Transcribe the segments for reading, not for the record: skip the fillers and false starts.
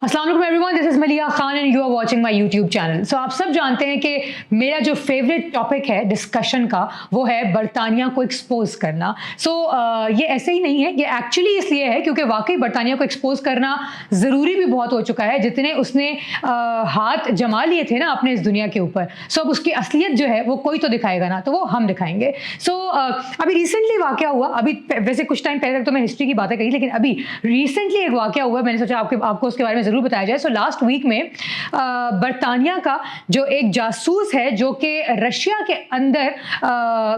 अस्सलाम वालेकुम everyone, this is Maliya Khan and you are watching my YouTube channel. So आप सब जानते हैं कि मेरा जो फेवरेट टॉपिक है डिस्कशन का वो है बरतानिया को एक्सपोज करना। ये ऐसे ही नहीं है, ये एक्चुअली इसलिए है क्योंकि वाकई बरतानिया को एक्सपोज करना ज़रूरी भी बहुत हो चुका है। जितने उसने हाथ जमा लिए थे ना अपने इस दुनिया के ऊपर, अब उसकी असलियत जो है वो कोई तो दिखाएगा ना, तो वो हम दिखाएंगे। अभी रिसेंटली वाक़या हुआ, अभी वैसे कुछ टाइम पहले तक तो मैं हिस्ट्री की बातें कही, लेकिन अभी रिसेंटली एक वाक़या हुआ, मैंने सोचा आपको उसके बारे में ज़रूर बताया जाए। लास्ट वीक में बरतानिया का जो एक जासूस है जो कि रशिया के अंदर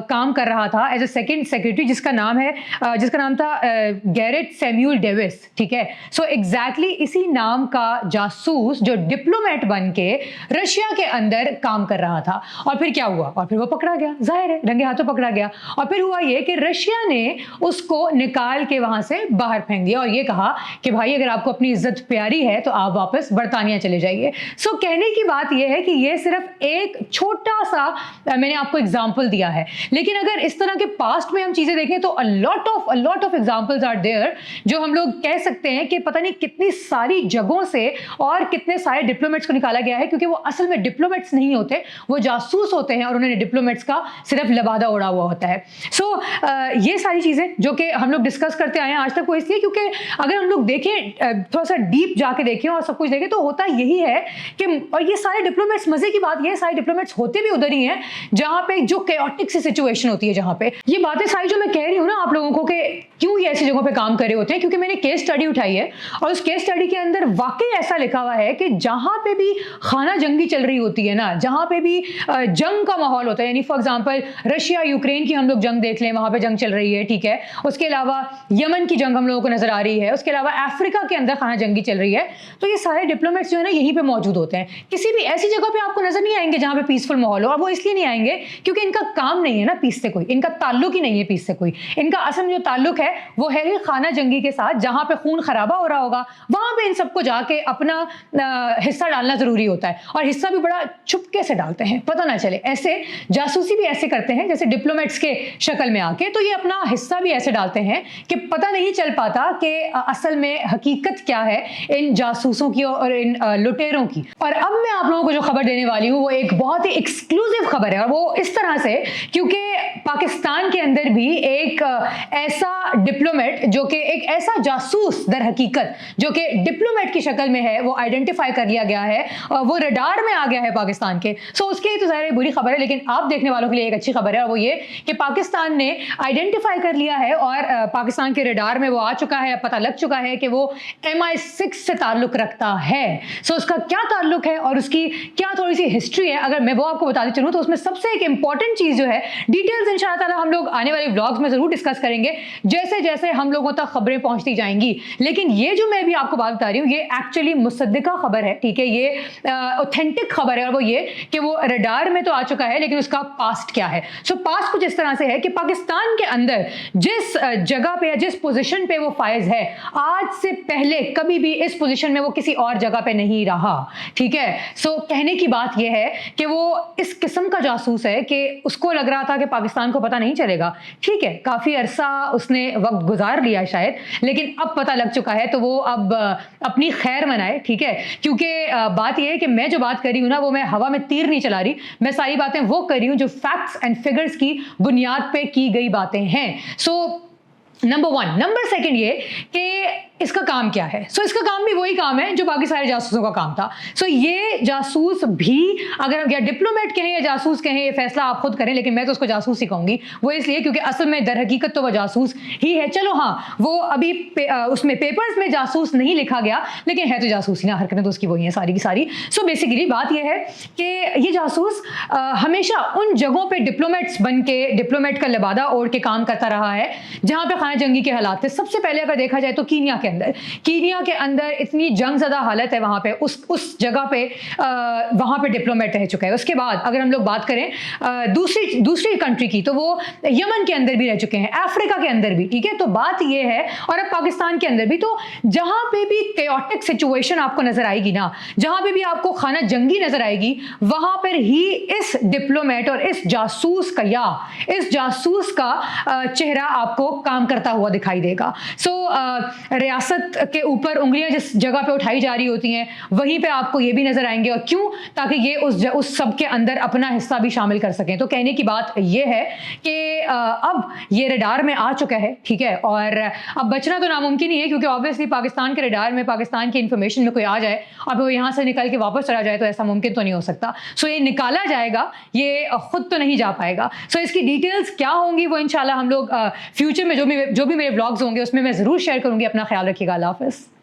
काम कर रहा था एज ए सेकंड सेक्रेटरी, जिसका नाम था गैरेट सैमुअल डेविस, ठीक है। एग्जैक्टली इसी नाम का जासूस जो डिप्लोमेट बन के रशिया के अंदर काम कर रहा था। और फिर क्या हुआ? और फिर वो पकड़ा गया, जाहिर है रंगे हाथों पकड़ा गया। और फिर हुआ ये कि रशिया ने उसको निकाल के वहां से बाहर फेंक दिया और ये कहा कि भाई अगर आपको अपनी इज्जत प्यारी है तो आप वापस बरतानिया चले जाइए। कहने की बात यह है कि यह सिर्फ एक छोटा सा मैंने आपको एग्जांपल दिया है, लेकिन अगर इस तरह के पास्ट में हम चीजें देखें तो a lot of examples are there, जो हम लोग कह सकते हैं कि पता नहीं कितनी सारी जगहों से और कितने सारे डिप्लोमेट्स को निकाला गया है, क्योंकि वो असल में डिप्लोमेट्स नहीं होते, वो जासूस होते हैं और उन्होंने डिप्लोमेट्स का सिर्फ लबादा उड़ा हुआ होता है। ये सारी चीजें जो कि हम लोग डिस्कस करते आए हैं आज तक, वो इसलिए क्योंकि अगर हम लोग देखें, थोड़ा सा डीप जाके देखें और सब कुछ देखें, तो होता यही है कि, और ये सारे डिप्लोमेट्स, मजे की बात ये सारे डिप्लोमेट्स होते भी उधर ही हैं जहां पे जो chaotic सी सिचुएशन होती है, जहां पे ये बातें सारी जो मैं कह रही हूं ना आप लोगों को कि क्यों ये ऐसी जगहों पे काम कर रहे होते हैं, क्योंकि मैंने केस स्टडी उठाई है और उस केस स्टडी के अंदर वाकई ऐसा लिखा हुआ है कि जहां पे भी खाना जंगी चल रही होती है ना, जहां पे भी जंग का माहौल होता है, यानी फॉर एग्जांपल रशिया यूक्रेन की हम लोग जंग देख लें, वहां पे जंग चल रही है, ठीक है। उसके अलावा यमन की जंग हम लोगों को नजर आ रही है, उसके अलावा अफ्रीका के अंदर खाना जंगी चल रही है, तो ये सारे डिप्लोमेट्स जो है ना यहीं पे मौजूद होते हैं। किसी भी ऐसी जगह पे आपको नजर नहीं आएंगे जहां पे पीसफुल माहौल हो, और वो इसलिए नहीं आएंगे क्योंकि इनका काम नहीं है ना पीस से, कोई इनका ताल्लुक ही नहीं है पीस से कोई। इनका असल में जो ताल्लुक है वो है ही खाना जंगी के साथ, जहां पे खून खराबा हो रहा होगा वहां पे इन सबको जाके अपना हिस्सा डालना जरूरी होता है, और हिस्सा भी बड़ा चुपके से डालते हैं, पता ना चले। ऐसे जासूसी भी ऐसे करते हैं जैसे डिप्लोमेट्स के शक्ल में आके, तो ये अपना हिस्सा भी ऐसे डालते हैं कि पता नहीं चल पाता कि असल में हकीकत क्या है इन जासूसों की और इन लुटेरों की। और अब मैं आप लोगों को जो खबर देने वाली हूं वो एक बहुत ही एक्सक्लूसिव खबर है, और वो इस तरह से क्योंकि पाकिस्तान के अंदर भी एक ऐसा डिप्लोमेट जो कि एक ऐसा जासूस दर हकीकत जो कि डिप्लोमेट की शक्ल में है, वो आइडेंटिफाई कर लिया गया है, वो रडार में आ गया है पाकिस्तान के। उसके लिए तो ज़ाहिर बुरी खबर है, लेकिन आप देखने वालों के लिए एक अच्छी खबर है, और वो ये कि पाकिस्तान ने आइडेंटिफाई कर लिया है और पाकिस्तान के रडार में वो आ चुका है, पता लग चुका है कि वो MI6 से ताल्लुक रखता है। उसका क्या ताल्लुक है और उसकी क्या थोड़ी सी हिस्ट्री है, अगर मैं वो आपको बताती चलूं तो उसमें सबसे एक इंपॉर्टेंट चीज जो है, डिटेल्स इंशाअल्लाह ताला हम लोग आने वाले व्लॉग्स में जरूर डिस्कस करेंगे जैसे जैसे हम लोगों तक खबरें पहुंचती जाएंगी। लेकिन ये जो मैं भी आपको बात बता रही हूँ ये एक्चुअली मुसद्दिका खबर है, ठीक है, ये ऑथेंटिक खबर है, और वो ये कि वो रडार में तो आ चुका है, लेकिन उसका पास्ट क्या है। पास्ट कुछ इस तरह से है कि पाकिस्तान के अंदर जिस जगह पे या जिस पोजीशन पे वो फायज है, आज से पहले कभी भी इस पोजीशन में वो किसी और जगह पे नहीं रहा, ठीक है। कहने की बात यह है कि वो इस किस्म का जासूस है कि उसको लग रहा था कि पाकिस्तान को पता नहीं चलेगा, ठीक है, काफी अरसा उसने वक्त गुजार लिया शायद, लेकिन अब पता लग चुका है, तो वो अब अपनी खैर मनाए, ठीक है। क्योंकि बात यह है कि मैं जो बात कर रही हूं ना वो मैं हवा में तीर नहीं चला रही, मैं सारी बातें वो कर रही हूं जो फैक्ट्स एंड फिगर्स की बुनियाद पे की गई बातें हैं। नंबर 1। नंबर 2 ये कि इसका काम क्या है। इसका काम भी वही काम है जो बाकी सारे जासूसों का काम था। ये जासूस भी, अगर हम या डिप्लोमेट कहें या जासूस कहें, ये फैसला आप खुद करें, लेकिन मैं तो उसको जासूस ही कहूंगी। वो इसलिए क्योंकि असल में दर हकीकत तो वो जासूस ही है। चलो हाँ, वो अभी उसमें पेपर्स में जासूस नहीं लिखा गया, लेकिन है तो जासूस ही ना, हरकतें तो उसकी वही हैं सारी की सारी। बेसिकली बात यह है कि ये जासूस हमेशा उन जगहों पर डिप्लोमेट्स बन के, डिप्लोमेट का लबादा ओढ़ के काम करता रहा है जहां पर जंगी के हालात थे। सबसे पहले अगर देखा जाए तो कीनिया के अंदर इतनी जंगज़दा हालत है वहां पे, उस जगह पे वहां पे डिप्लोमेट रह चुका है। उसके बाद अगर हम लोग बात करें दूसरी कंट्री की, तो वो यमन के अंदर भी रह चुके हैं, अफ्रीका के अंदर भी, ठीक है। तो बात ये है, और अब पाकिस्तान के अंदर भी, तो जहां पे भी chaotic सिचुएशन आपको नजर आएगी ना, जहां पे भी आपको खाना जंगी नजर आएगी, वहां पर ही इस डिप्लोमेट और इस जासूस का चेहरा आपको काम करता हुआ दिखाई देगा। सियासत के ऊपर उंगलियां जिस जगह पे उठाई जा रही होती हैं वहीं पे आपको ये भी नजर आएंगे, और क्यों, ताकि ये उस सब के अंदर अपना हिस्सा भी शामिल कर सकें। तो कहने की बात ये है कि अब ये रडार में आ चुका है, ठीक है, और अब बचना तो नामुमकिन ही है, क्योंकि ऑब्वियसली पाकिस्तान के रडार में पाकिस्तान की इंफॉर्मेशन में कोई आ जाए और वो यहाँ से निकल के वापस चला जाए तो ऐसा मुमकिन तो नहीं हो सकता। सो ये निकाला जाएगा, ये खुद तो नहीं जा पाएगा। सो इसकी डिटेल्स क्या होंगी वो इंशाल्लाह हम लोग फ्यूचर में जो भी मेरे ब्लॉग्स होंगे उसमें मैं ज़रूर शेयर करूंगी। अपना ख्याल रखिएगा। अल्लाह हाफ़िज़।